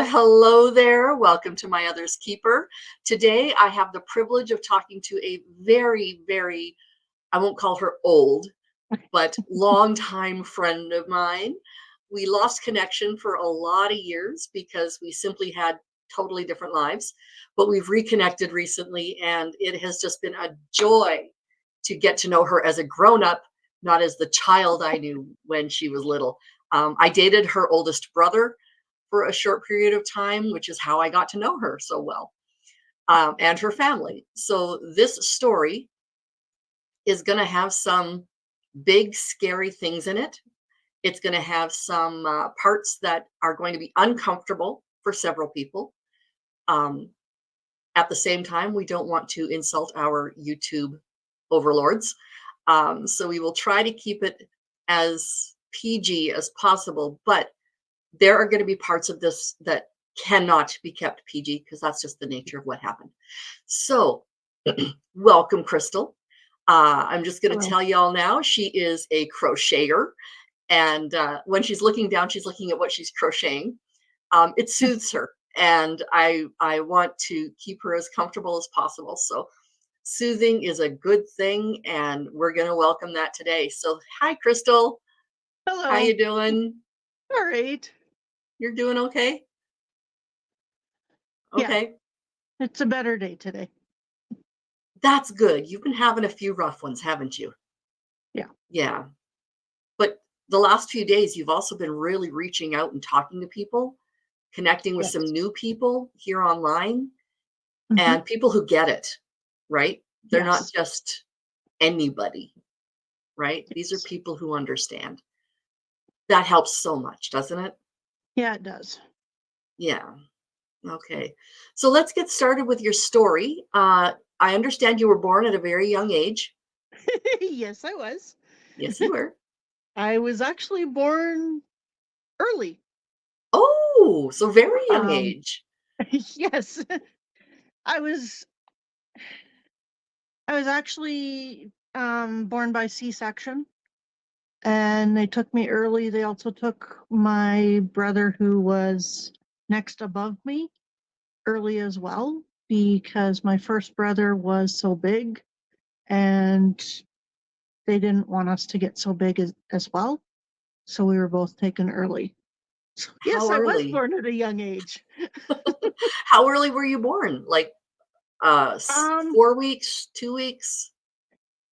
Hello there. Welcome to My Other's Keeper. Today, I have the privilege of talking to a very, very, I won't call her old, but longtime friend of mine. We lost connection for a lot of years because we simply had totally different lives, but we've reconnected recently, and it has just been a joy to get to know her as a grown up, not as the child I knew when she was little. I dated her oldest brother for a short period of time, which is how I got to know her so well, and her family. So this story is going to have some big, scary things in it. It's going to have some parts that are going to be uncomfortable for several people. Um, at the same time, we don't want to insult our YouTube overlords. So we will try to keep it as PG as possible, but there are going to be parts of this that cannot be kept PG because that's just the nature of what happened. So, welcome, Krystal. I'm just going to Hello. tell y'all now she is a crocheter. And when she's looking down, she's looking at what she's crocheting. It soothes her. And I want to keep her as comfortable as possible. So, soothing is a good thing. And we're going to welcome that today. So, hi, Krystal. How Hello. you doing? All right. You're doing okay? Yeah, Okay. it's a better day today. That's good. You've been having a few rough ones, haven't you? Yeah. Yeah. But the last few days, you've also been really reaching out and talking to people, connecting with some Yes. new people here online Hmm. and people who get it, right? They're not Yes. just anybody, right? These are Yes. people who understand. That helps so much, doesn't it? Yeah, it does. Yeah. Okay. So let's get started with your story. I understand you were born at a very young age. Yes, I was. Yes, you were. I was actually born early. Oh, so very young Um, age. yes. I was I was actually born by C-section, and they took me early. They also took my brother who was next above me early as well because my first brother was so big and they didn't want us to get so big as well. So we were both taken early. So, yes, How I was early? born at a young age. How early were you born? Like, Um, 4 weeks, 2 weeks?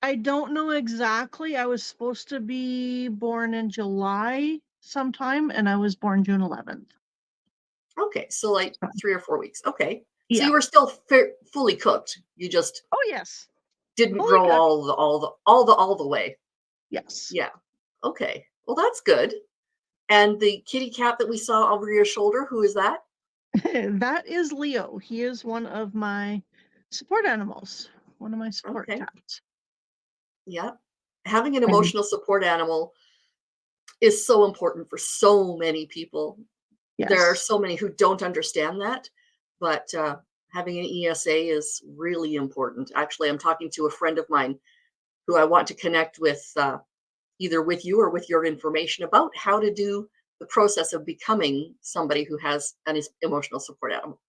I don't know exactly. I was supposed to be born in July sometime, and I was born June 11th. Okay, so, like, So, 3 or 4 weeks. Okay. So yeah. you were still fully cooked. You just Oh, yes. didn't Fully grow cooked. all the way. Yes. Yeah. Okay. Well, that's good. And the kitty cat that we saw over your shoulder, who is that? That is Leo. He is one of my support animals, one of my support Okay. cats. Yeah. Having an And emotional support animal is so important for so many people. There are yes, so many who don't understand that, but having an ESA is really important. Actually, I'm talking to a friend of mine who I want to connect with, either with you or with your information about how to do the process of becoming somebody who has an emotional support animal.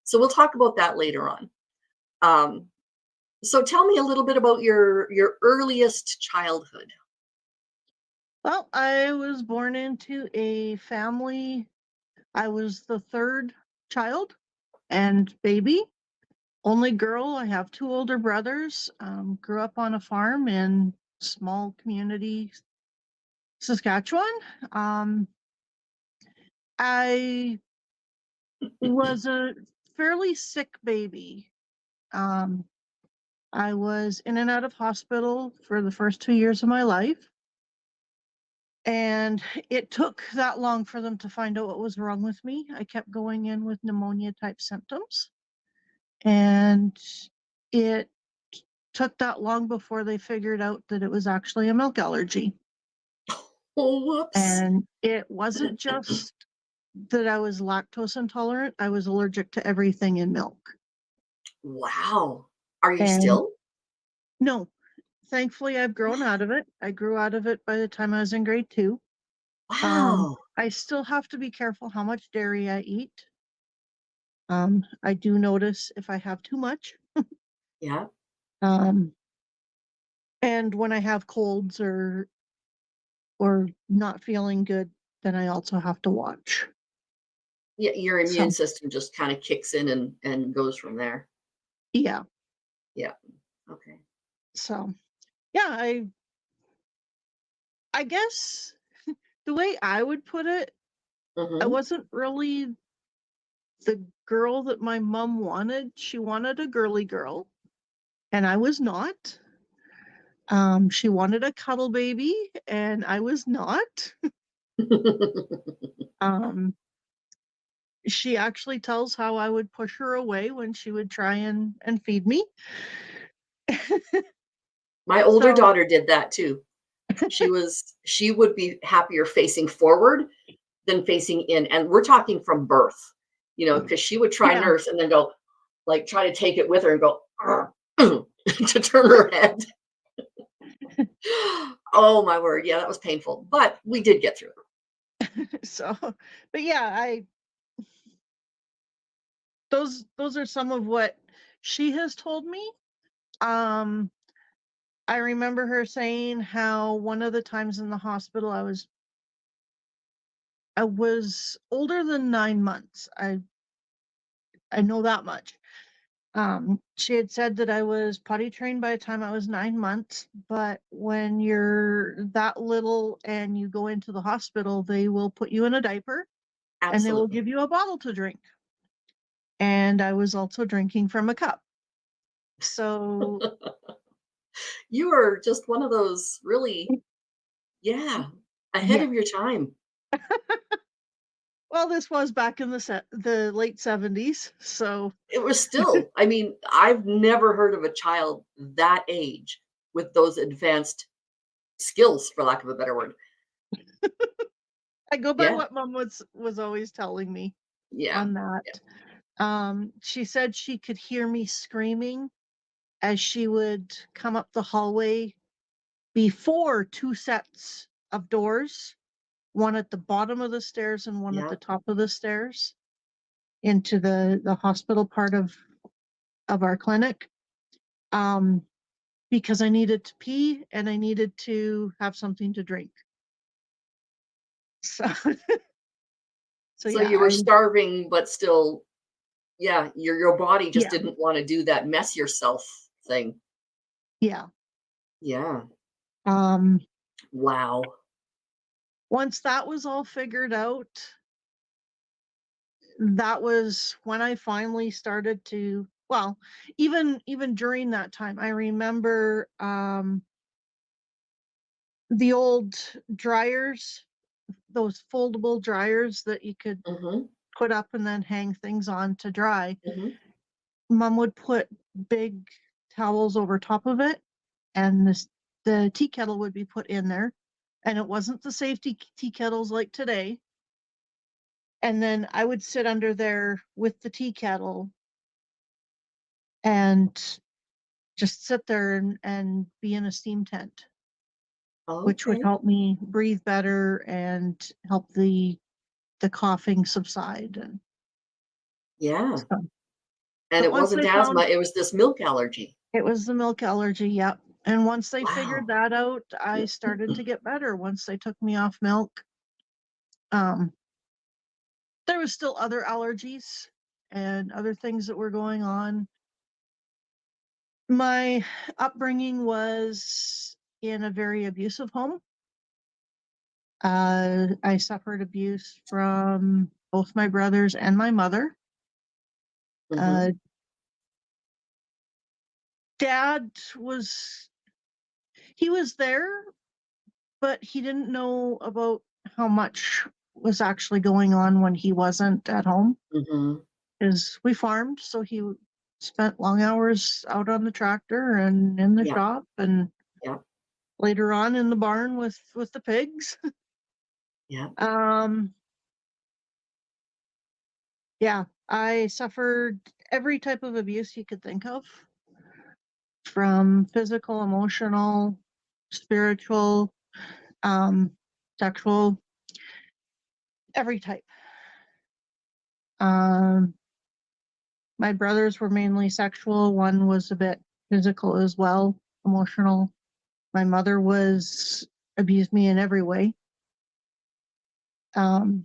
So we'll talk about that later on. Um, so tell me a little bit about your earliest childhood. well, I was born into a family. I was the third child and baby, only girl. I have two older brothers. Grew up on a farm in small community, Saskatchewan. Um, I was a fairly sick baby. Um, I was in and out of hospital for the first 2 years of my life. And it took that long for them to find out what was wrong with me. I kept going in with pneumonia type symptoms. And it took that long before they figured out that it was actually a milk allergy. Oh, whoops. And it wasn't just that I was lactose intolerant, I was allergic to everything in milk. Wow. Are you And still? no, thankfully, I've grown out of it. I grew out of it by the time I was in grade two. Wow. I still have to be careful how much dairy I eat. I do notice if I have too much. Yeah. Um, and when I have colds or not feeling good, then I also have to watch. Yeah, your immune So system just kinda kicks in and goes from there. yeah. Yeah. Okay. So yeah, I guess the way I would put it, I Mhm. wasn't really the girl that my mom wanted. She wanted a girly girl, and I was not. She wanted a cuddle baby, and I was not. Um, she actually tells how I would push her away when she would try and feed me. My older So daughter did that too. She would be happier facing forward than facing in, and we're talking from birth, because she would try yeah. nurse and then go, like, try to take it with her and go, to turn her head. Oh my word, yeah, that was painful, but we did get through it. So, but yeah, I those are some of what she has told me. Um, I remember her saying how one of the times in the hospital I was older than 9 months. I know that much. She had said that I was potty trained by the time I was 9 months, but when you're that little and you go into the hospital, they will put you in a diaper and they will Absolutely. give you a bottle to drink. And I was also drinking from a cup. So, You are just one of those really, yeah, ahead yeah. of your time. Well, this was back in the late 70s. So, It was still, I mean, I've never heard of a child that age with those advanced skills, for lack of a better word. I go by Yeah, what mom was always telling me yeah, on yeah, that. She said she could hear me screaming as she would come up the hallway before two sets of doors, one at the bottom of the stairs and one at yeah. the top of the stairs into the hospital part of our clinic. Um, because I needed to pee and I needed to have something to drink. So so So yeah, you were starving, but still, yeah, your body just yeah, didn't wanna do that mess yourself thing. yeah. Yeah. Um, Wow. once that was all figured out, that was when I finally started to, well, even during that time, I remember the old dryers, those foldable dryers that you could Mhm, put up and then hang things on to dry. mhm. Mom would put big towels over top of it, and the tea kettle would be put in there. And it wasn't the safety tea kettles like today. And then I would sit under there with the tea kettle and just sit there and be in a steam tent, which would Okay. help me breathe better and help the coughing subside. And Yeah, so, and but it once wasn't they asthma, found it was this milk allergy. it was the milk allergy, yep. And once they figured Wow. that out, I started to get better once they took me off milk. Um, there was still other allergies and other things that were going on. My upbringing was in a very abusive home. I suffered abuse from both my brothers and my mother. Mhm, Uh, Dad was he was there, but he didn't know about how much was actually going on when he wasn't at home. mhm. Because we farmed, so he spent long hours out on the tractor and in the Yeah, shop, and yeah, later on in the barn with the pigs. yeah. Um, yeah, I suffered every type of abuse you could think of, from physical, emotional, spiritual, um, sexual, every type. Um, My brothers were mainly sexual. One was a bit physical as well, emotional. My mother was abused me in every way. Um,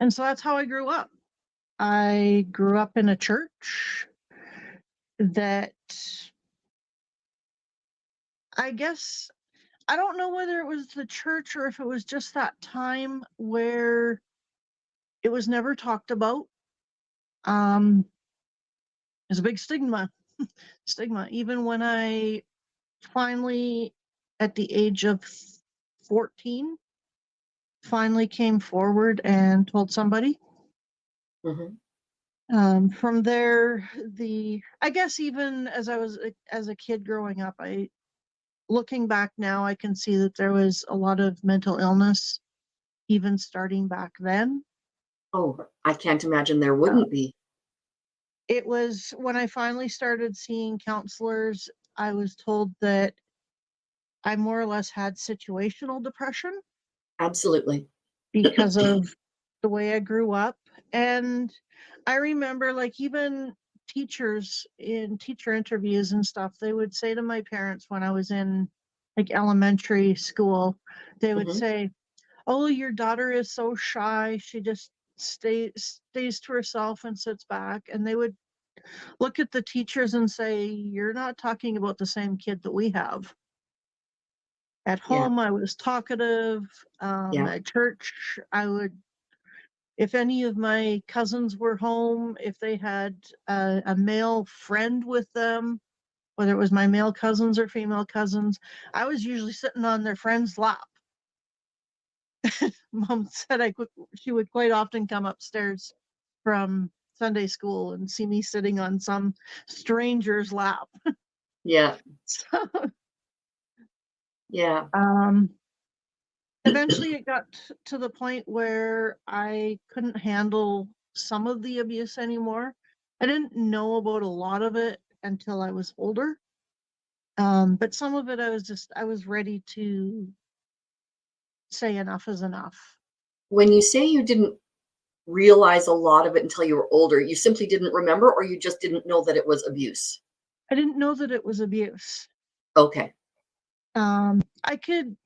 and so that's how I grew up. I grew up in a church that I guess I don't know whether it was the church or if it was just that time where it was never talked about. Um, there's a big stigma. Even when I finally, at the age of 14, finally came forward and told somebody. Hmm. From there, I guess even as a kid growing up, looking back now, I can see that there was a lot of mental illness, even starting back then. Oh, I can't imagine there Uh, wouldn't be. it was when I finally started seeing counselors, I was told that I more or less had situational depression Absolutely. because of the way I grew up. And I remember, like, even teachers in teacher interviews and stuff, they would say to my parents when I was in like elementary school, they would Hmm. say, "Oh, your daughter is so shy. She just stays to herself and sits back." And they would look at the teachers and say, "You're not talking about the same kid that we have." At Yeah. home, I was talkative. Yeah. At church, I would, if any of my cousins were home, if they had a male friend with them, whether it was my male cousins or female cousins, I was usually sitting on their friend's lap. Mom said she would quite often come upstairs from Sunday school and see me sitting on some stranger's lap. Yeah. So, Yeah. um, eventually it got to the point where I couldn't handle some of the abuse anymore. I didn't know about a lot of it until I was older. But some of it I was ready to say enough is enough. When you say you didn't realize a lot of it until you were older, you simply didn't remember, or you just didn't know that it was abuse? I didn't know that it was abuse. Okay. I could,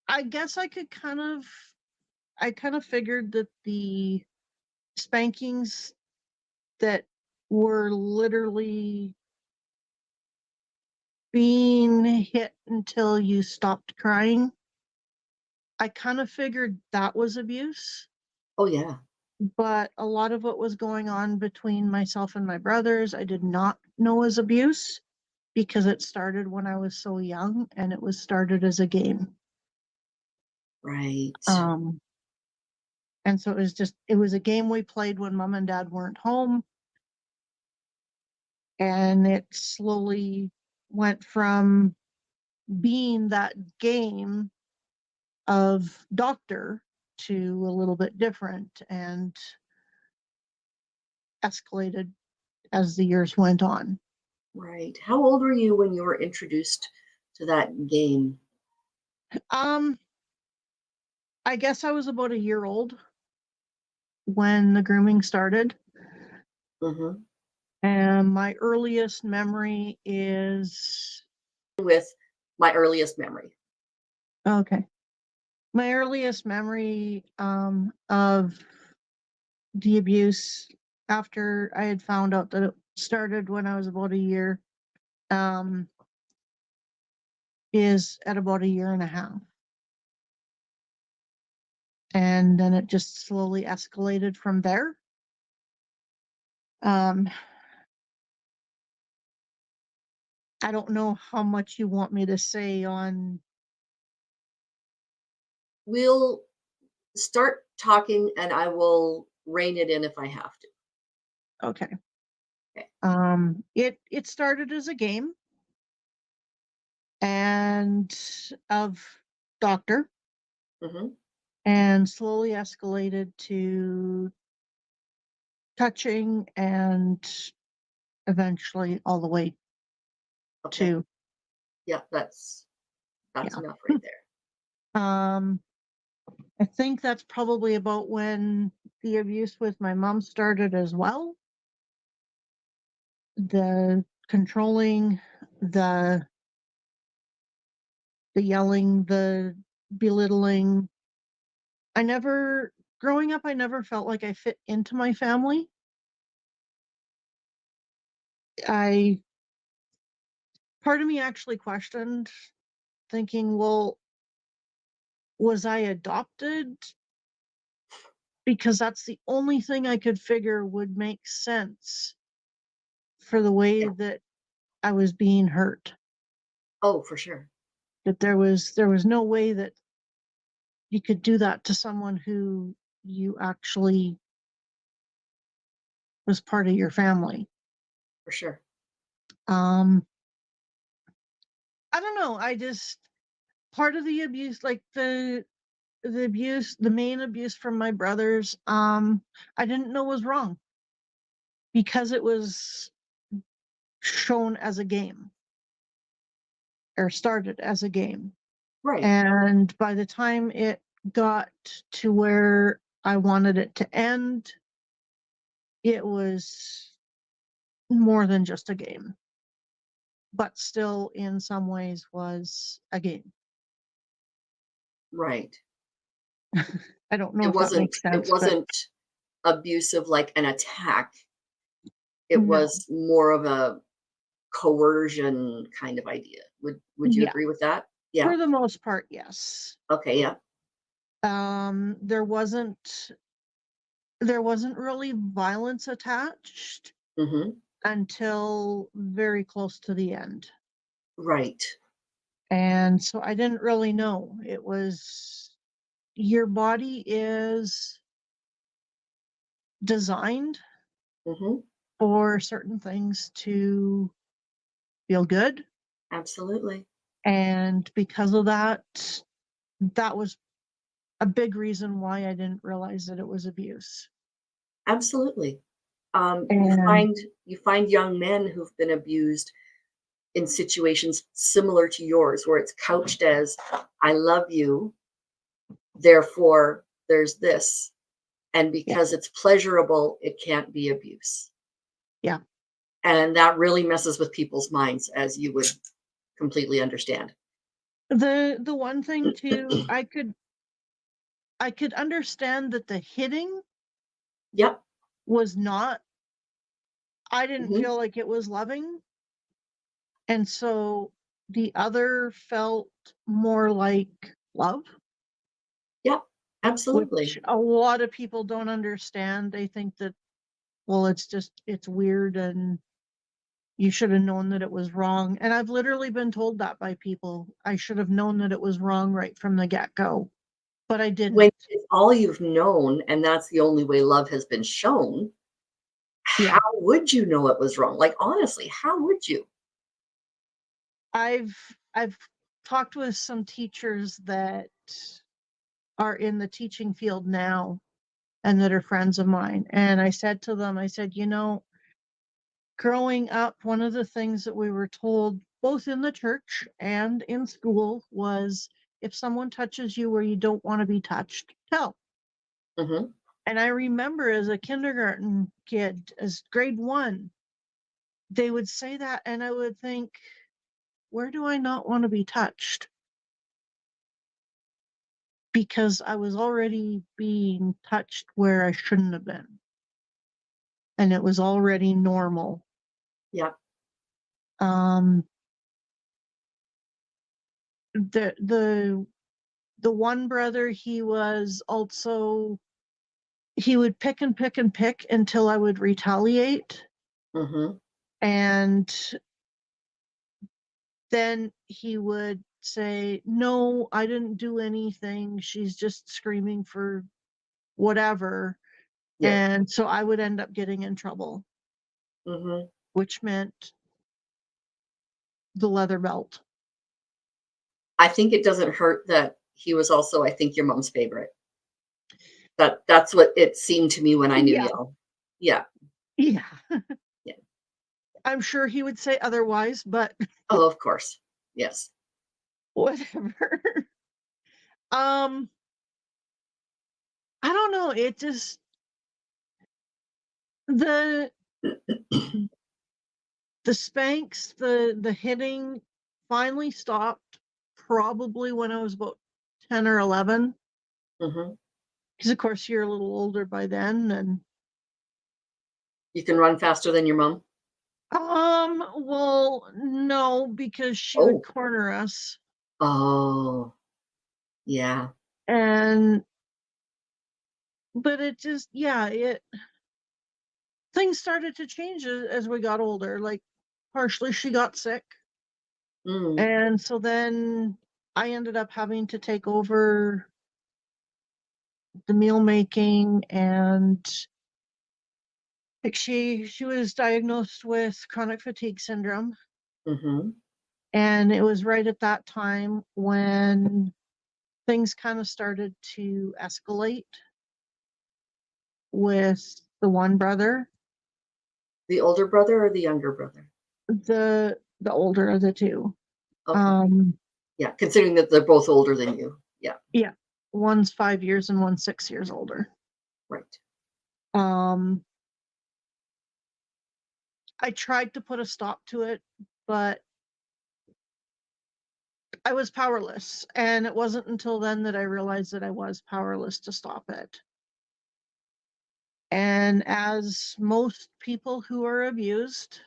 I guess I kind of figured that the spankings that were literally being hit until you stopped crying, I kind of figured that was abuse. Oh, yeah. But a lot of what was going on between myself and my brothers, I did not know as abuse because it started when I was so young and it was started as a game. Right. Um, and so it was a game we played when mom and dad weren't home. And it slowly went from being that game of doctor to a little bit different and escalated as the years went on. Right. How old were you when you were introduced to that game? Um, I guess I was about a year old when the grooming started. Mhm. And my earliest memory is With my earliest memory. okay. My earliest memory of the abuse after I had found out that it started when I was about a year um, is at about a year and a half. And then it just slowly escalated from there. Um, I don't know how much you want me to say on. We'll start talking and I will rein it in if I have to. Okay. Okay. It started as a game and of doctor Mhm. and slowly escalated to touching and eventually all the way Okay. to Yeah, that's yeah. enough right there. Um, I think that's probably about when the abuse with my mom started as well. the controlling, the yelling, the belittling. I never Growing up, I never felt like I fit into my family. I Part of me actually questioned, thinking, well, was I adopted? Because that's the only thing I could figure would make sense for the way Yeah. that I was being hurt. Oh, for sure. That there was no way that you could do that to someone who you actually was part of your family. For sure. Um, I don't know. I just Part of the abuse, like the main abuse from my brothers, I didn't know was wrong because it was shown as a game or started as a game. Right. And by the time it got to where I wanted it to end, it was more than just a game, but still in some ways was a game. Right. I don't know It if that wasn't makes it sense, but wasn't abusive like an attack. It no. was more of a coercion kind of idea. Would you Yeah, agree with that? Yeah. for the most part, yes. Okay, yeah. Um, there wasn't there wasn't really violence attached Mhm. until very close to the end. Right. And so I didn't really know. It was your body is designed Mhm. for certain things to feel good. Absolutely. And because of that, that was a big reason why I didn't realize that it was abuse. Absolutely. You And find young men who've been abused in situations similar to yours where it's couched as, "I love you, therefore there's this." And yeah, because it's pleasurable, it can't be abuse. yeah. And that really messes with people's minds, as you would completely understand. The one thing too, I could understand that the hitting Yep. was not, I didn't Mhm. feel like it was loving. And so the other felt more like love, Yep. which Absolutely. a lot of people don't understand. They think that, well, it's weird and you should have known that it was wrong. And I've literally been told that by people. I should have known that it was wrong right from the get go, but I When didn't. it's all you've known and that's the only way love has been shown, how Yeah. would you know it was wrong? Like, honestly, how would you? I've talked with some teachers that are in the teaching field now and that are friends of mine. And I said to them, I said, growing up, one of the things that we were told, both in the church and in school, was if someone touches you where you don't want to be touched, tell. Mhm. And I remember as a kindergarten kid, as grade one, they would say that, and I would think, where do I not want to be touched? Because I was already being touched where I shouldn't have been, and it was already normal. Yep. Um, the one brother, he would pick and pick and pick until I would retaliate, Mhm. and then he would say, no, I didn't do anything, she's just screaming for whatever. Yes. And so I would end up getting in trouble, Mhm. which meant the leather belt. I think it doesn't hurt that he was also, I think, your mom's favorite. That's what it seemed to me when I knew Yeah. y'all. Yeah. Yeah. Yeah. I'm sure he would say otherwise, but Oh, of course. Yes. whatever. um I don't know, it just, the The spanks, the hitting finally stopped probably when I was about 10 or 11. Hmm. Because of course you're a little older by then. And You can run faster than your mom? well, no, because she would Oh. corner us. Oh, yeah. And but it just, yeah, it things started to change as we got older. Like partially she got sick, Mm, and so then I ended up having to take over the meal making. And like she was diagnosed with chronic fatigue syndrome, hmm. and it was right at that time when things kind of started to escalate with the one brother, The older brother or the younger brother? the older of the two. Okay. um Yeah, considering that they're both older than you. Yeah, yeah, one's 5 years and one's 6 years older. right. um I tried to put a stop to it, but I was powerless. And it wasn't until then that I realized that I was powerless to stop it. And as most people who are abused,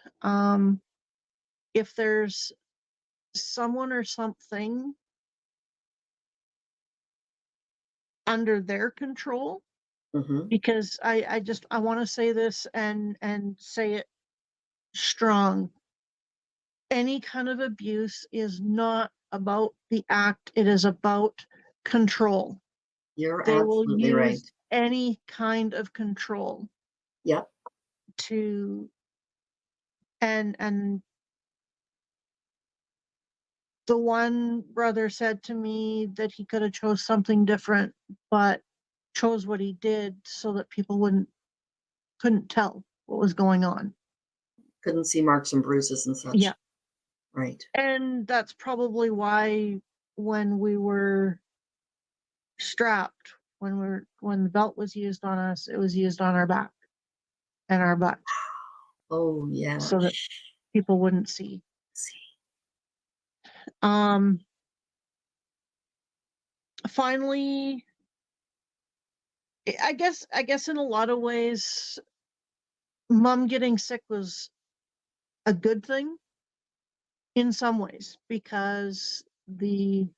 if there's someone or something under their control, Hmm. because I want to say this and say it strong. Any kind of abuse is not about the act, it is about control. You're They will absolutely right. use any kind of control Yep. to and the one brother said to me that he could have chose something different, but chose what he did so that people couldn't tell what was going on. Couldn't see marks and bruises and Yeah. such. Right. And that's probably why when we were strapped, when the belt was used on us, it was used on our back and our butt Oh, yeah. so that people wouldn't see. See. Um Finally, I guess in a lot of ways mom getting sick was a good thing in some ways, because there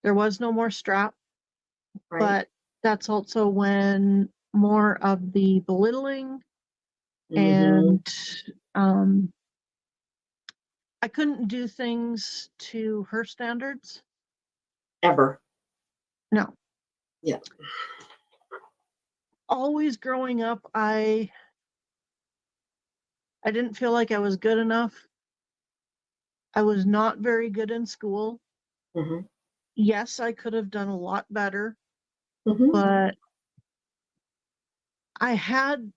was no more strap. Right. But that's also when more of the belittling Hmm. and um I couldn't do things to her standards. Ever. No. Yeah. Always growing up, I didn't feel like I was good enough. I was not very good in school. Hmm. Yes, I could have done a lot better, Hmm. but I had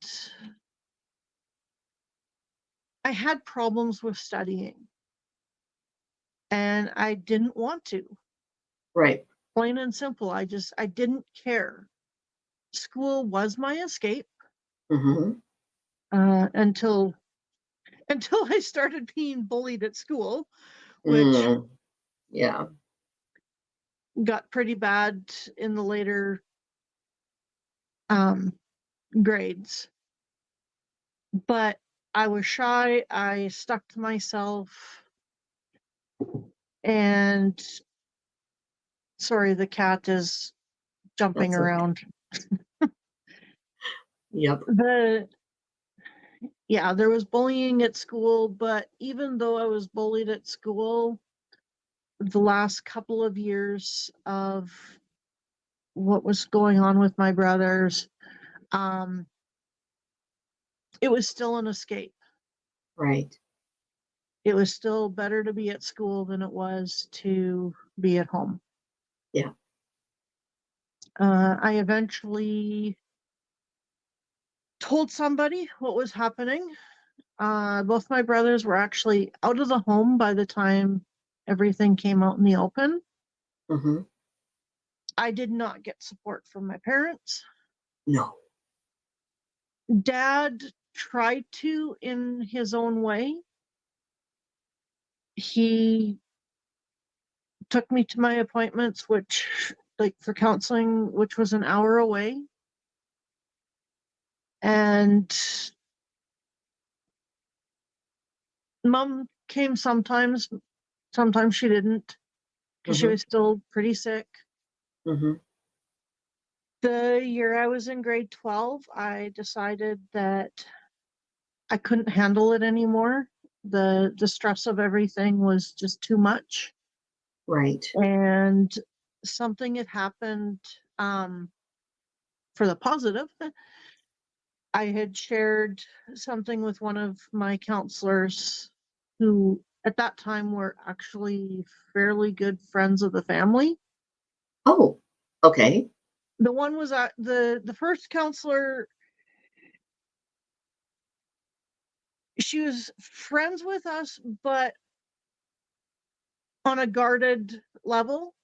I had problems with studying, and I didn't want to. Right. Plain and simple. I didn't care. School was my escape, Hmm. until until I started being bullied at school, which Mm. Yeah. got pretty bad in the later um, grades. But I was shy. I stuck to myself. And sorry, the cat is jumping That's okay. around. Yep. The Yeah, there was bullying at school, but even though I was bullied at school, the last couple of years of what was going on with my brothers, um, it was still an escape. Right. It was still better to be at school than it was to be at home. Yeah. I eventually told somebody what was happening. Both my brothers were actually out of the home by the time everything came out in the open. Hmm. I did not get support from my parents. No. Dad tried to in his own way. he took me to my appointments, which, like, for counseling, which was an hour away. And mom came sometimes, sometimes she didn't, because she Mhm. was still pretty sick. Mhm. The year I was in grade 12, I decided that I couldn't handle it anymore. The stress of everything was just too much. Right. And something had happened, um, for the positive. I had shared something with one of my counselors who at that time were actually fairly good friends of the family. Oh, okay. The one was the first counselor, she was friends with us, but on a guarded level.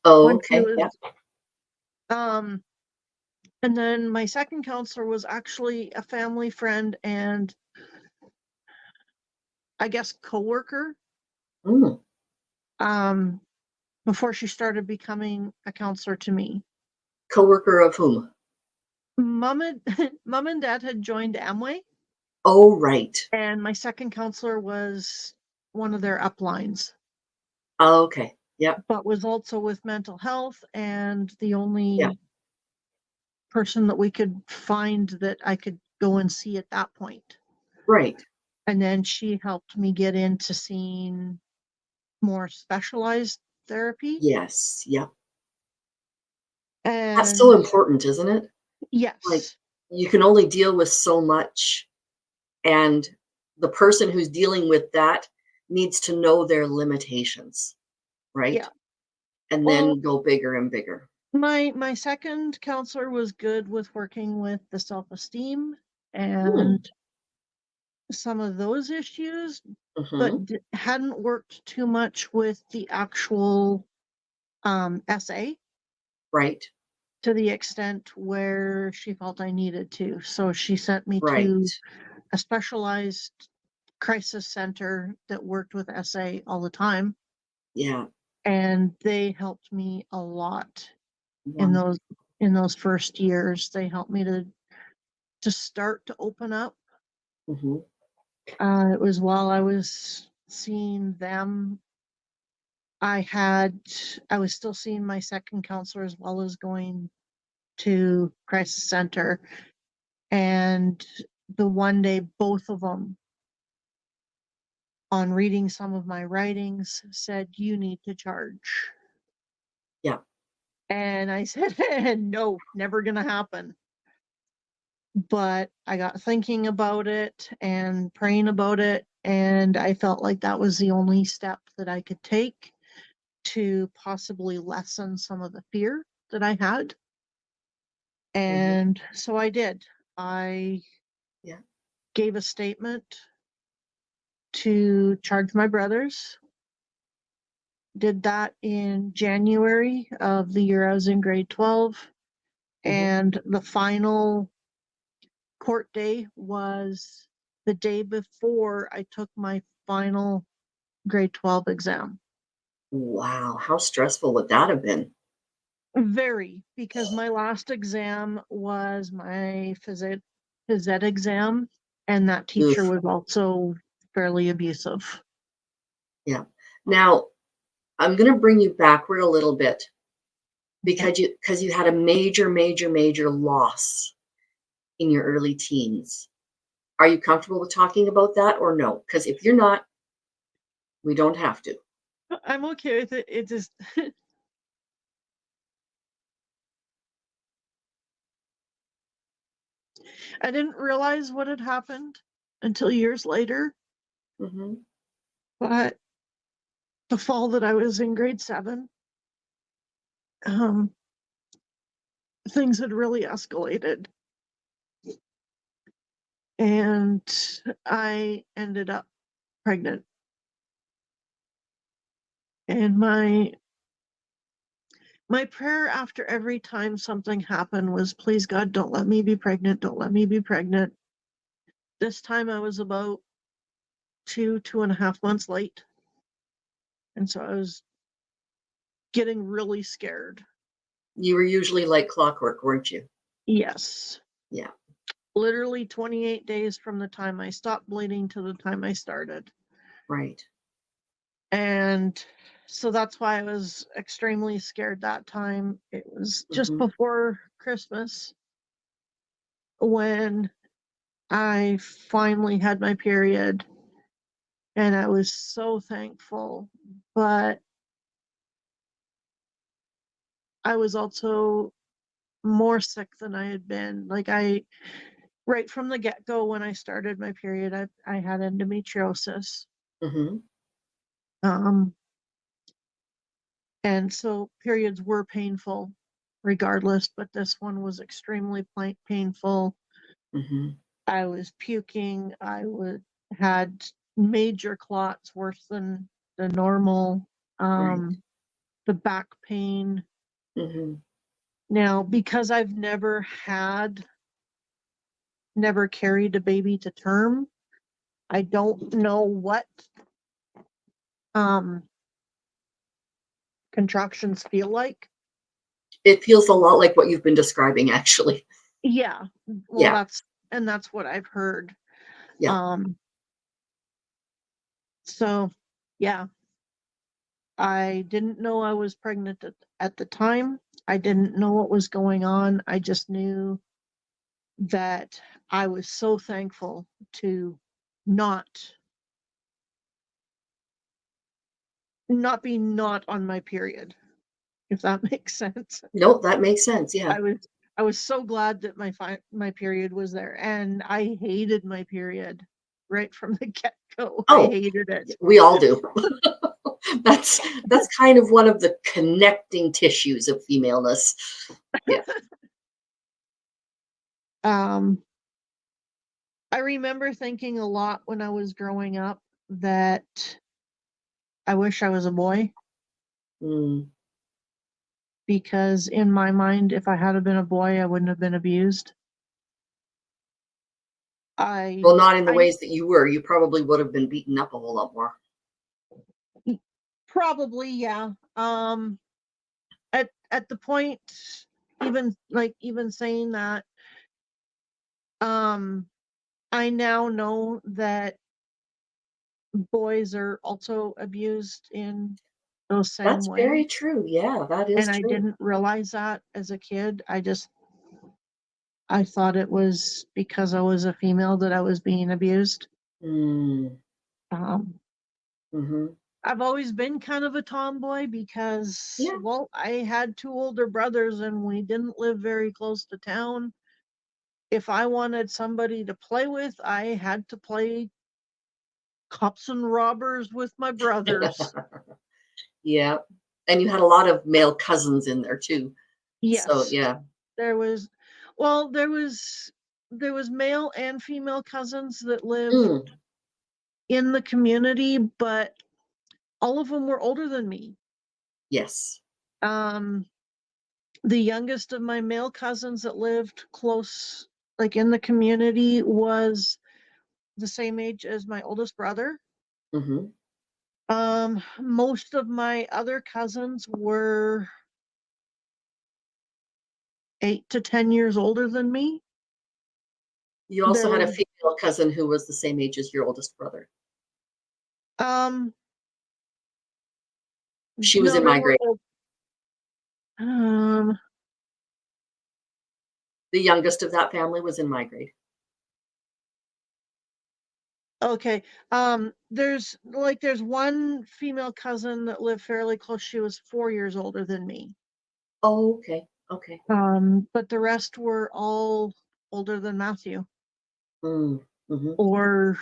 Oh, When she okay. was Yeah. um and then my second counselor was actually a family friend and I guess coworker, Mm. um before she started becoming a counselor to me. Coworker of whom? Mom and mom and dad had joined Amway, Oh, right. and my second counselor was one of their uplines, Oh, okay. Yep. but was also with mental health, and the Yeah. only person that we could find that I could go and see at that point. Right. And then she helped me get into seeing more specialized therapy. Yes. Yep. That's so And important, isn't it? Like, yes, you can only deal with so much, and the person who's dealing with that needs to know their limitations, right? yeah. And Well, then go bigger and bigger. my second counselor was good with working with the self-esteem Hmm. and some of those issues, but Mhm. hadn't worked too much with the actual essay Right. to the extent where she felt I needed to. So she sent me Right. to a specialized crisis center that worked with essay all the time, Yeah. and they helped me a lot in Wonderful. those first years. They helped me to start to open up. Mhm. It was while I was seeing them. I was still seeing my second counselor as well as going to crisis center. And the one day, both of them, on reading some of my writings, said, "You need to charge." Yeah. And I said, "No, never gonna happen." But I got thinking about it and praying about it, and I felt like that was the only step that I could take to possibly lessen some of the fear that I had. Mhm. And so I did. I Yeah. gave a statement to charge my brothers. Did that in January of the year I was in grade 12. Mhm. And the final court day was the day before I took my final grade 12 exam. Wow, how stressful would that have been? Very, because my last exam was my phys ed exam, and that teacher Oof. was also fairly abusive. Yeah. Now, I'm gonna bring you backward a little bit Okay. because you had a major, major, major loss in your early teens. Are you comfortable with talking about that or no? Because if you're not, we don't have to. I'm okay with it. It just I didn't realize what had happened until years later, Mhm. but the fall that I was in grade 7, um, things had really escalated, and I ended up pregnant. And my prayer after every time something happened was, please God, don't let me be pregnant. Don't let me be pregnant. This time I was about two and a half months late. And so I was getting really scared. You were usually like clockwork, weren't you? Yes. Yeah. Literally 28 days from the time I stopped bleeding to the time I started. Right. And so that's why I was extremely scared that time. It was just Hmm. before Christmas when I finally had my period, and I was so thankful. But I was also more sick than I had been. Like, right from the get-go, when I started my period, I had endometriosis. Hmm. Um, and so periods were painful regardless, but this one was extremely painful. Hmm. I was puking. Had major clots worse than the normal. Right. Um, the back pain. Hmm. Now, because I've never carried a baby to term, I don't know what um contractions feel like. It feels a lot like what you've been describing, actually. Yeah, well, Yeah. that's what I've heard. Yeah. Um, so yeah, I didn't know I was pregnant at the time. I didn't know what was going on. I just knew that I was so thankful to not not on my period, if that makes sense. Nope, that makes sense. Yeah. I was I was so glad that my period was there, and I hated my period right from the get-go. I Oh, hated it. we all do. That's kind of one of the connecting tissues of femaleness. Yeah. Um, I remember thinking a lot when I was growing up that I wish I was a boy, Mm. because in my mind, if I had been a boy, I wouldn't have been abused. I Well, not in the I ways that you were. You probably would have been beaten up a whole lot more. Probably, yeah. At the point, even saying that, um, I now know that boys are also abused in those same That's very ways, true. Yeah, that is and I true. didn't realize that as a kid. I thought it was because I was a female that I was being abused. Mm. Um, Hmm. I've always been kind of a tomboy because, Yeah. well, I had two older brothers and we didn't live very close to town. If I wanted somebody to play with, I had to play cops and robbers with my brothers. Yeah. And you had a lot of male cousins in there too. So Yes, yeah. there was, well, there was male and female cousins that lived Mm. in the community, but all of them were older than me. Yes. Um, the youngest of my male cousins that lived close, like in the community, was the same age as my oldest brother. Hmm. Most of my other cousins were 8 to 10 years older than me. You also There had a was, female cousin who was the same age as your oldest brother. um, She was no, in they my were grade. old. Um, The youngest of that family was in my grade. okay. There's one female cousin that lived fairly close. She was 4 years older than me. Oh, okay. Okay. But the rest were all older than Matthew. Mm. Hmm. Or,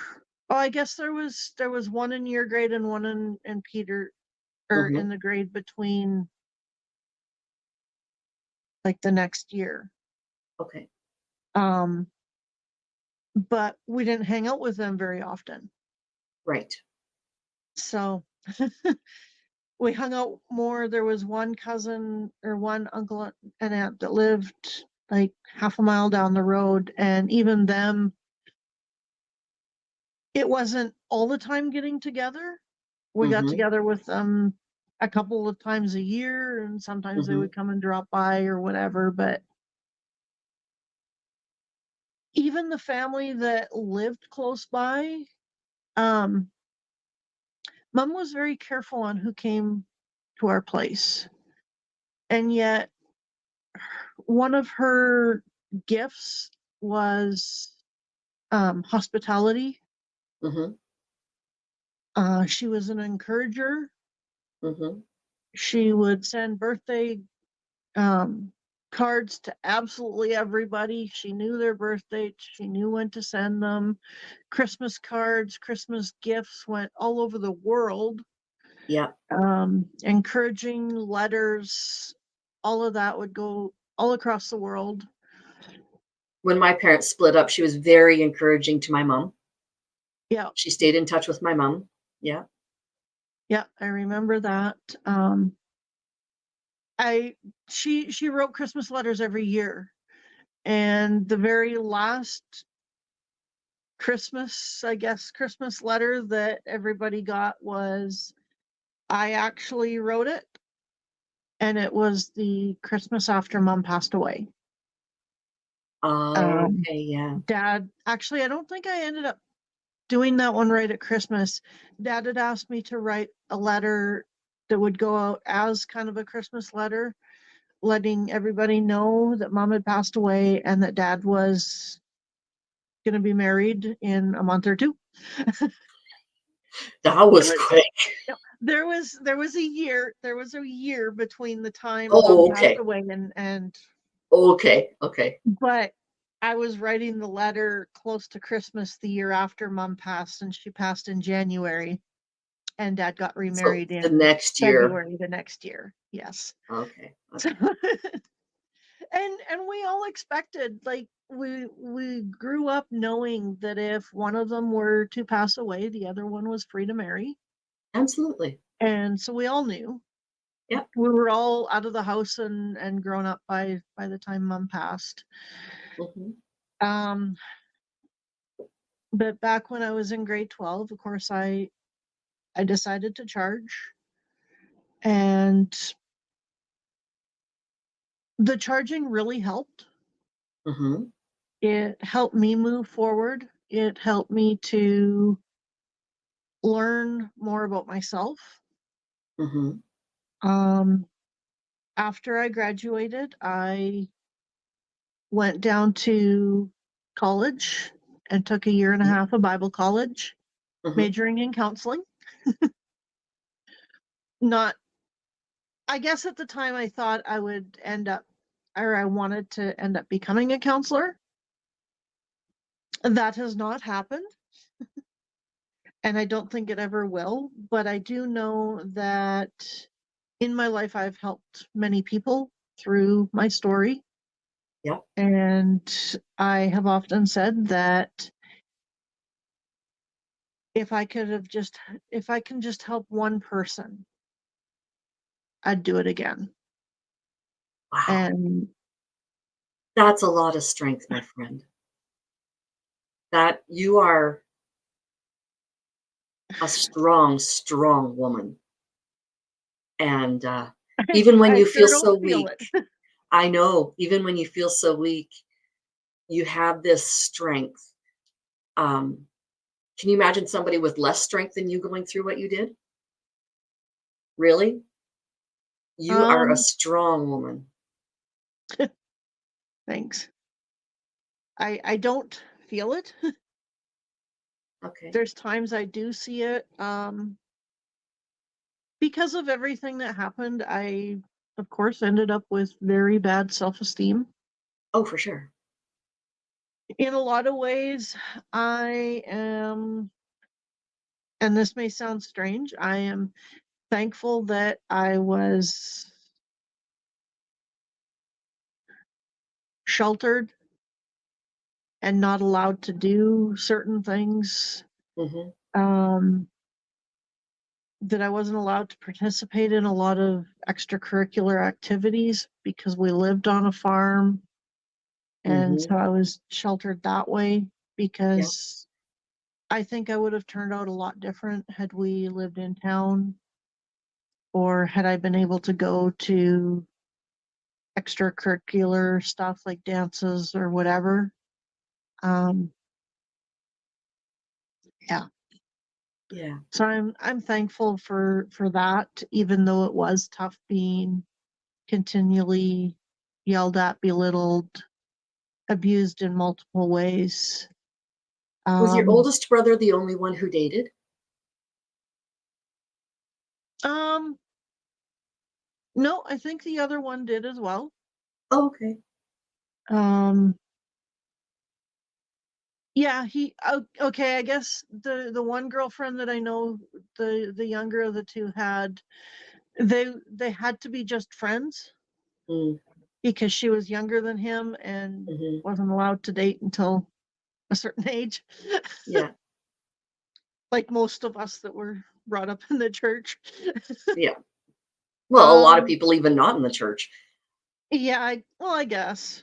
oh, I guess there was one in your grade and one in Peter, or Hmm. in the grade between, like, the next year. Okay. Um, but we didn't hang out with them very often. Right. So we hung out more. There was one cousin or one uncle and aunt that lived like half a mile down the road, and even them, It wasn't all the time getting together. We got Mhm. together with them a couple of times a year, and sometimes they Mhm. would come and drop by or whatever. But even the family that lived close by, um, Mom was very careful on who came to our place. And yet, one of her gifts was hospitality. Mhm. She was an encourager. Mhm. She would send birthday um, cards to absolutely everybody. She knew their birthday. She knew when to send them. Christmas cards, Christmas gifts went all over the world. Yeah. Encouraging letters, all of that would go all across the world. When my parents split up, she was very encouraging to my mom. Yeah, She stayed in touch with my mom. Yeah. yeah, I remember that. Um, I she wrote Christmas letters every year, and the very last Christmas, I guess, Christmas letter that everybody got was I actually wrote it, and it was the Christmas after Mom passed away. Um, Okay, yeah. Dad, actually, I don't think I ended up doing that one right at Christmas. Dad had asked me to write a letter that would go out as kind of a Christmas letter, letting everybody know that Mom had passed away and that Dad was going to be married in a month or two. That There was was quick. no, there was a year between the time Mom Oh, passed okay. away and Okay, okay. but I was writing the letter close to Christmas the year after Mom passed, and she passed in January, and Dad got So, remarried the in next year. February the next year. Yes. Okay, So okay. and we all expected, like, we grew up knowing that if one of them were to pass away, the other one was free to marry. Absolutely. And so we all knew. Yep. We were all out of the house and grown up by the time Mom passed. Mhm. Um, but back when I was in grade 12, of course, I decided to charge, and the charging really helped. Mhm. It helped me move forward. It helped me to learn more about myself. Mhm. Um, After I graduated, I went down to college and took a year and a Mhm. half of Bible college, Mhm. majoring in counseling. Not, I guess at the time I thought I would end up, or I wanted to end up becoming a counselor. That has not happened, and I don't think it ever will. But I do know that in my life, I've helped many people through my story. Yep. And I have often said that if I could have just, if I can just help one person, I'd do it again. Wow. And That's a lot of strength, my friend. That you are a strong, strong woman, and, even when I you feel sure so don't feel weak, it. I know, even when you feel so weak, you have this strength. Um, can you imagine somebody with less strength than you going through what you did? Really? You are a Um, strong woman. Thanks. I don't feel it. Okay. There's times I do see it. Because of everything that happened, I, of course, ended up with very bad self-esteem. Oh, for sure. In a lot of ways, I am, and this may sound strange, I am thankful that I was sheltered and not allowed to do certain things. Mhm. Um, that I wasn't allowed to participate in a lot of extracurricular activities because we lived on a farm. And so Mhm. I was sheltered that way Yeah. because I think I would have turned out a lot different had we lived in town, or had I been able to go to extracurricular stuff like dances or whatever. Um, yeah. Yeah. So I'm thankful for that, even though it was tough being continually yelled at, belittled, abused in multiple ways. Was your Um, oldest brother the only one who dated? um, no, I think the other one did as well. Oh, okay. Um, yeah, okay, I guess the one girlfriend that I know, the younger of the two had, they had to be just friends Mm, because she was younger than him and mhm. wasn't allowed to date until a certain age. Yeah, Like most of us that were brought up in the church. yeah. Well, a lot of um people even not in the church. yeah, I guess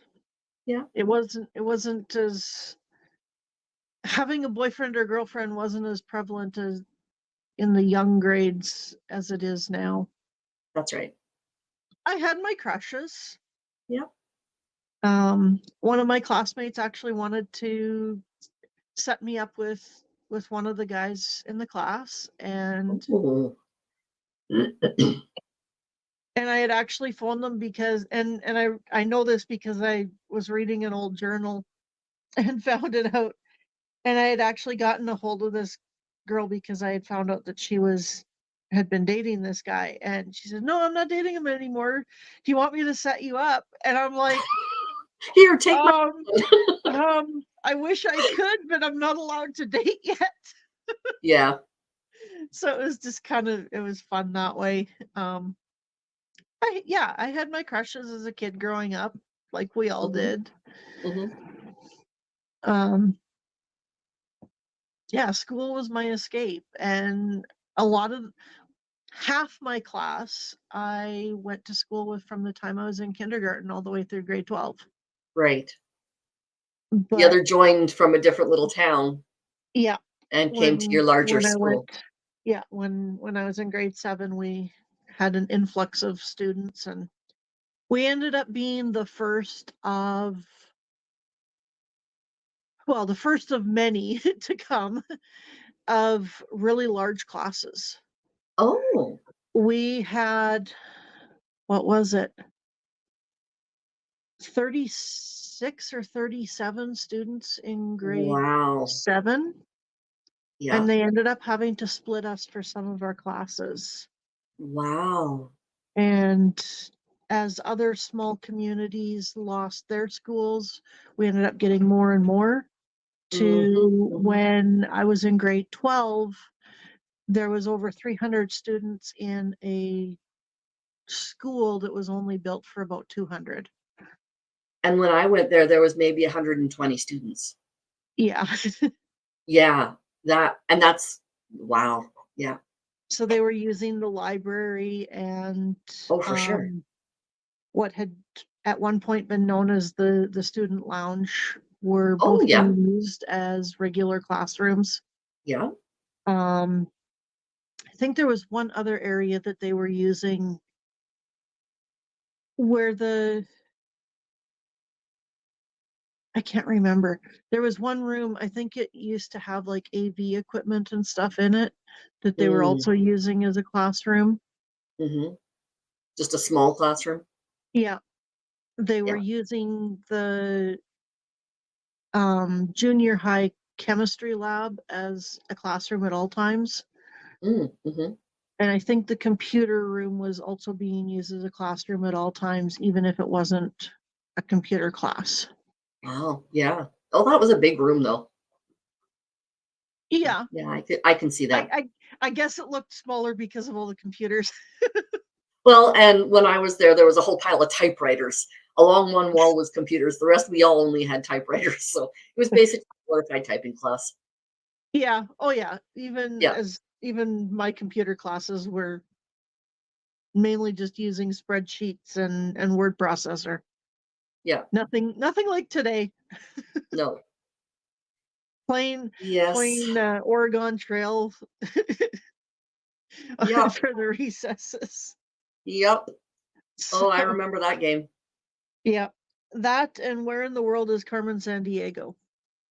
Yeah, it wasn't as having a boyfriend or girlfriend wasn't as prevalent as in the young grades as it is now. that's right. I had my crushes. Yeah. One of my classmates actually wanted to set me up with one of the guys in the class, Ooh. and I had actually phoned them because and I know this because I was reading an old journal and found it out. And I had actually gotten a hold of this girl because I had found out that she had been dating this guy, and she said, "No, I'm not dating him anymore. Do you want me to set you up?" And I'm like, Here, take my um, I wish I could, but I'm not allowed to date yet. Yeah, So it was just it was fun that way. Um, I had my crushes as a kid growing up, like we all mhm, did. mhm. Um, yeah, school was my escape, and a lot of half my class I went to school with from the time I was in kindergarten all the way through grade 12. Right. The But other joined from a different little town yeah, and came to your larger when I went, school. yeah, when I was in grade 7, we had an influx of students, and we ended up being the first of many to come of really large classes. Oh, We had, what was it? 36 or 37 students in grade wow. 7, Yeah. and they ended up having to split us for some of our classes. Wow. And as other small communities lost their schools, we ended up getting more and more, Mhm, to mhm. when I was in grade 12, there was over 300 students in a school that was only built for about 200. And when I went there, there was maybe 120 students. Yeah. Yeah, that's wow. Yeah. So they were using the library and Oh, for sure. um, what had at one point been known as the student lounge were Oh, both yeah. being used as regular classrooms. Yeah. Um, I think there was one other area that they were using where I can't remember. There was one room, I think it used to have like AV equipment and stuff in it that they were Mm, also using as a classroom. mhm. Just a small classroom? Yeah, they were Yeah. using the junior high chemistry lab as a classroom at all times. Mhm. And I think the computer room was also being used as a classroom at all times, even if it wasn't a computer class. Wow, yeah. Oh, that was a big room, though. Yeah, Yeah, I can see I, that. I, I guess it looked smaller because of all the computers. Well, and when I was there, there was a whole pile of typewriters. Along one wall was computers. The rest, we all only had typewriters, so it was basically a glorified typing class. Yeah, oh yeah. Yeah, Even my computer classes were mainly just using spreadsheets and word processor. yeah. Nothing like today. No. playing Yes. playing Oregon Trail Yep. for the recesses. Yep. So Oh, I remember that game. yeah, that and where in the world is Carmen San Diego?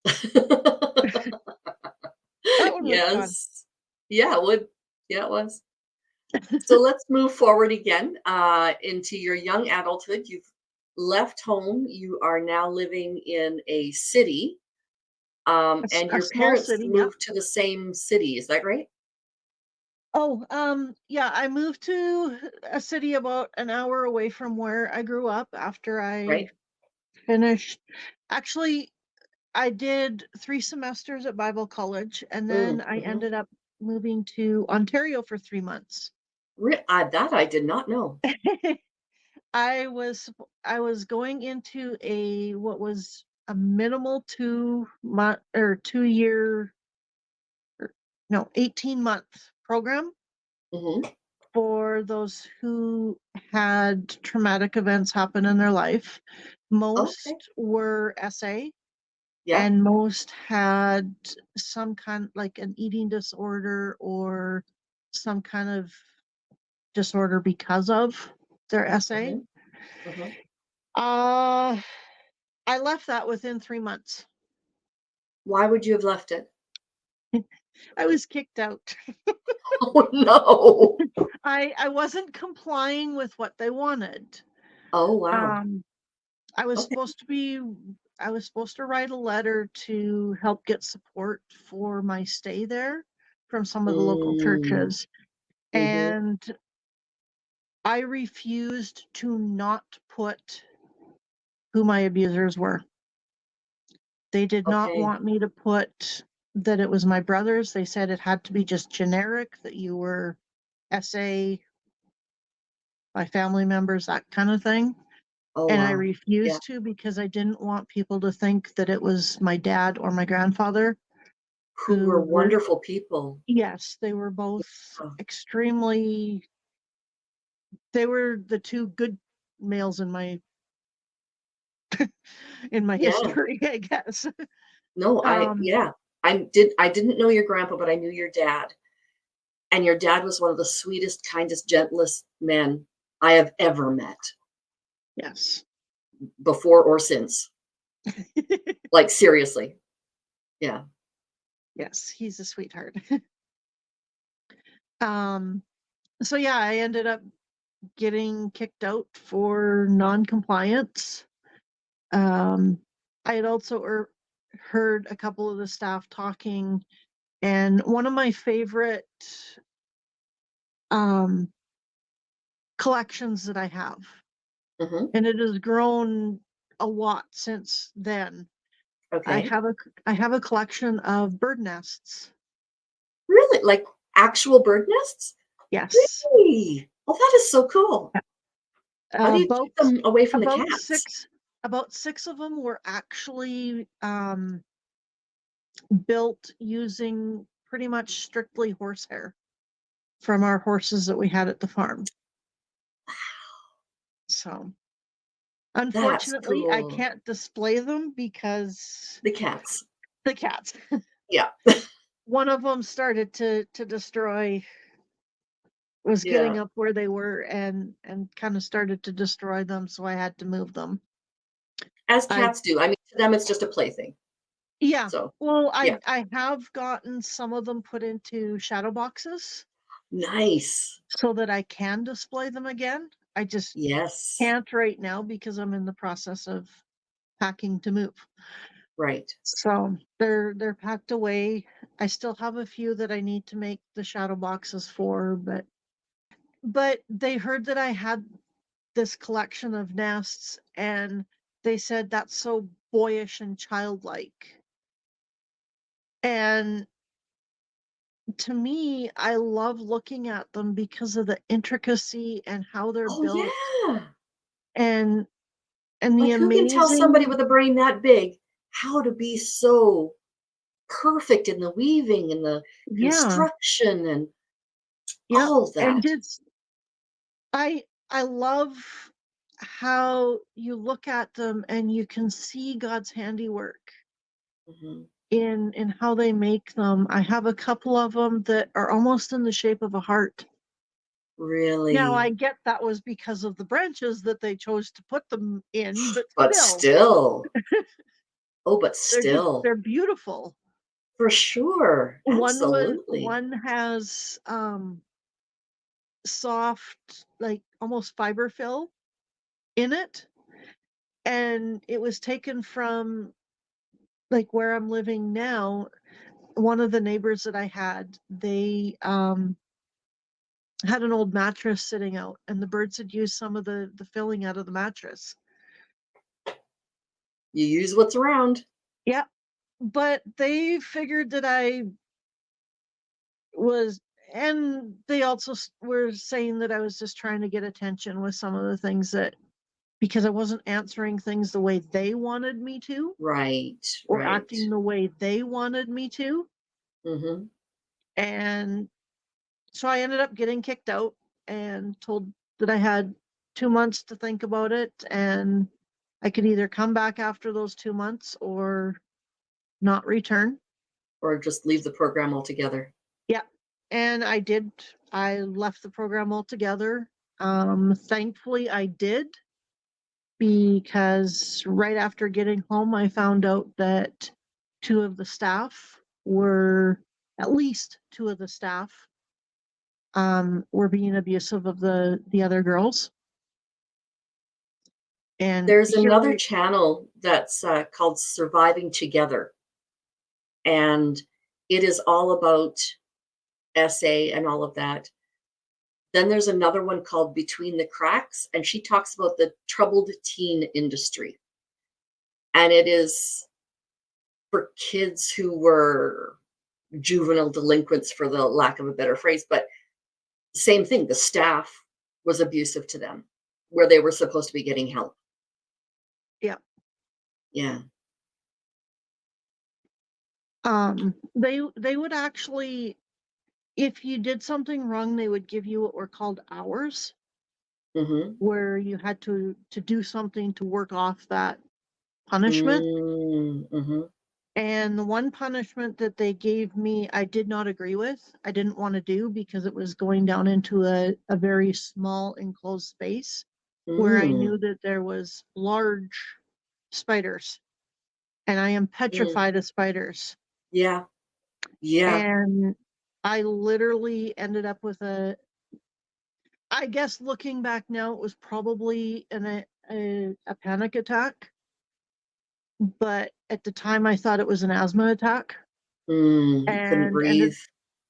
That one was fun. Yes. Yeah, it would. Yeah, it was. So let's move forward again into your young adulthood. You've left home. You are now living in a city, and A your small parents city, yeah. moved to the same city. Is that right? Oh, yeah, I moved to a city about an hour away from where I grew up after I Right. finished. Actually, I did 3 semesters at Bible college, and then Mm, I hmm. ended up moving to Ontario for 3 months. That I did not know. I was going into a what was a minimal 2 month or 2 year or no, 18-month program Hmm. for those who had traumatic events happen in their life. Okay. Most were SA, Yeah. and most had some kind like an eating disorder or some kind of disorder because of their SA. Hmm. Hmm. Uh, I left that within 3 months. Why would you have left it? I was kicked out. Oh no. I wasn't complying with what they wanted. Oh wow. Um, I was Okay. supposed to be I was supposed to write a letter to help get support for my stay there from some of the local Mm, churches, hmm. and I refused to not put who my abusers were. They did not Okay. want me to put that it was my brothers. They said it had to be just generic, that you were SA by family members, that kind of thing. Oh And I wow. Yeah. refused to because I didn't want people to think that it was my dad or my grandfather Who were who were, wonderful people. yes, they were both Oh, extremely, they were the two good males in my yeah. history, I guess. No, Um, yeah. I didn't know your grandpa, but I knew your dad. And your dad was one of the sweetest, kindest, gentlest men I have ever met, yes. before or since. Like seriously. Yeah. Yes, he's a sweetheart. Um, so yeah, I ended up getting kicked out for non-compliance. Um, I had also heard a couple of the staff talking, and one of my favorite um, collections that I have, Hmm. and it has grown a lot since then. I Okay. have a I have a collection of bird nests. Really? Like actual bird nests? Yes, Really? Oh, that is so cool. How do you about keep them away from the about cats? six about 6 of them were actually built using pretty much strictly horsehair from our horses that we had at the farm. So That's unfortunately, I cool. can't display them because The cats. the cats. Yeah. One of them started to destroy, was Yeah. getting up where they were and kind of started to destroy them, so I had to move them. As I cats do. I mean, to them, it's just a plaything. Yeah. So, Well, yeah. I have gotten some of them put into shadow boxes Nice. so that I can display them again. I just Yes. can't right now because I'm in the process of packing to move. Right. So they're packed away. I still have a few that I need to make the shadow boxes for, but they heard that I had this collection of nests and they said that's so boyish and childlike. And to me, I love looking at them because of the intricacy and how they're Oh, built yeah. and the Like, who can tell somebody amazing, with a brain that big how to be so perfect in the weaving and the yeah, construction and yeah. all And that? it's I love how you look at them and you can see God's handiwork. Mhm. in how they make them. I have a couple of them that are almost in the shape of a heart. Now I Really? get that was because of the branches that they chose to put them in, but But still, still. Oh, but they're still. beautiful. For sure. Absolutely. One has soft, like almost fiber fill in it, and it was taken from like where I'm living now. One of the neighbors that I had, they had an old mattress sitting out, and the birds had used some of the filling out of the mattress. You use what's around. Yeah, but they figured that I was, and they also were saying that I was just trying to get attention with some of the things that, because I wasn't answering things the way they wanted me to, Right, or right. acting the way they wanted me to. Mhm. And so I ended up getting kicked out and told that I had 2 months to think about it, and I could either come back after those 2 months or not return. Or just leave the program altogether. Yeah. And I did. I left the program altogether. Thankfully, I did, because right after getting home, I found out that two of the staff were, at least two of the staff, were being abusive of the other girls. And There's here another we, channel that's, called Surviving Together, and it is all about SA and all of that. Then there's another one called Between the Cracks, and she talks about the troubled teen industry, and it is for kids who were juvenile delinquents, for the lack of a better phrase, but same thing, the staff was abusive to them, where they were supposed to be getting help. yeah, Yeah. they would actually, if you did something wrong, they would give you what were called hours, Mhm. where you had to do something to work off that punishment. Mhm. And the one punishment that they gave me, I did not agree with. I didn't want to do, because it was going down into a very small enclosed space where I knew Mm. that there was large spiders, and I am Mm. petrified of spiders. Yeah. Yeah. And I literally ended up with I guess looking back now, it was probably a panic attack, but at the time I thought it was an asthma attack, You couldn't and breathe.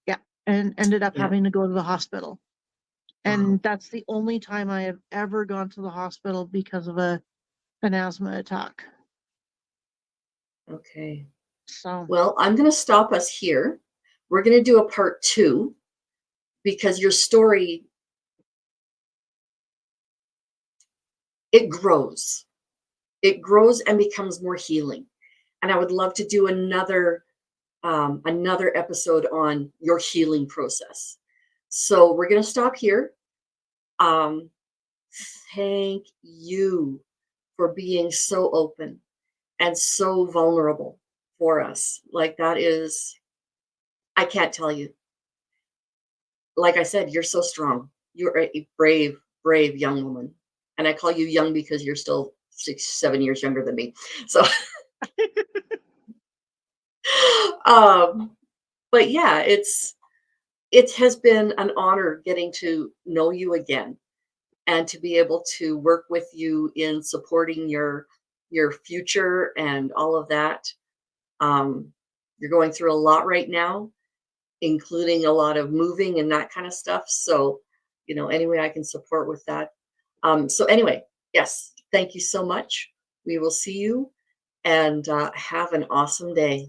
yeah, and ended up Yeah. having to go to the hospital. Wow. And that's the only time I have ever gone to the hospital because of an asthma attack. Okay. So Well, I'm gonna stop us here. We're gonna do a part 2 because your story, it grows. It grows and becomes more healing. And I would love to do another episode on your healing process. So we're gonna stop here. Um, Thank you for being so open and so vulnerable for us. Like that is, I can't tell you. Like I said, you're so strong. You're a brave, brave young woman. And I call you young because you're still 6, 7 years younger than me. So, um, but yeah, it has been an honor getting to know you again and to be able to work with you in supporting your future and all of that. Um, you're going through a lot right now, including a lot of moving and that kind of stuff. So, any way I can support with that. So anyway, yes, thank you so much. We will see you and have an awesome day.